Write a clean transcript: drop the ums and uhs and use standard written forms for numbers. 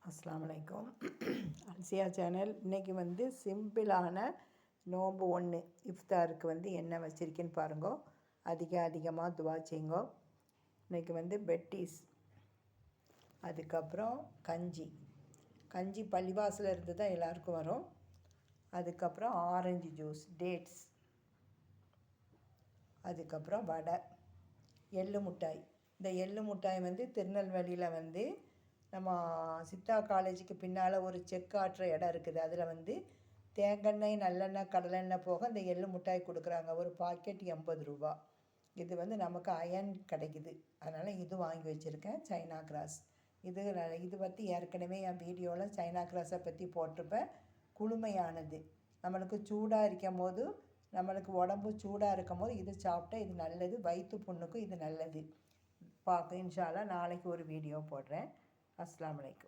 அஸ்ஸலாமு அலைக்கும். அல்சியா சேனல். இன்றைக்கி வந்து சிம்பிளான நோம்பு ஒன்று இஃப்தாருக்கு வந்து என்ன வச்சுருக்கேன்னு பாருங்கோ. அதிகமாக துவா செய்யுங்கோ. இன்றைக்கி வந்து பெட்டீஸ், அதுக்கப்புறம் கஞ்சி பள்ளிவாசலில் இருந்து தான் எல்லாருக்கும் வரும். அதுக்கப்புறம் ஆரஞ்சு ஜூஸ், டேட்ஸ், அதுக்கப்புறம் வடை, எள்ளு மிட்டாய். இந்த எள்ளு மிட்டாய் வந்து திருநெல்வேலியில் வந்து நம்ம சித்தா காலேஜுக்கு பின்னால் ஒரு செக் ஆட்டுற இடம் இருக்குது. அதில் வந்து தேங்காய், நல்லெண்ணெய், கடலெண்ணெய் போக இந்த எள்ளு மிட்டாய் கொடுக்குறாங்க. ஒரு பாக்கெட் 80 ரூபா. இது வந்து நமக்கு அயன் கிடைக்குது. அதனால் இது வாங்கி வச்சுருக்கேன். China cross. இது பற்றி ஏற்கனவே என் வீடியோவில் சைனா கிராஸை பற்றி போட்டிருப்பேன். குளுமையானது, நம்மளுக்கு சூடாக இருக்கும் போது, நம்மளுக்கு உடம்பு சூடாக இருக்கும் போது இது சாப்பிட்டா இது நல்லது. வயிற்று புண்ணுக்கும் இது நல்லது. இன்ஷா அல்லாஹ் நாளைக்கு ஒரு வீடியோ போடுறேன். அஸ்ஸலாமு அலைக்கும்.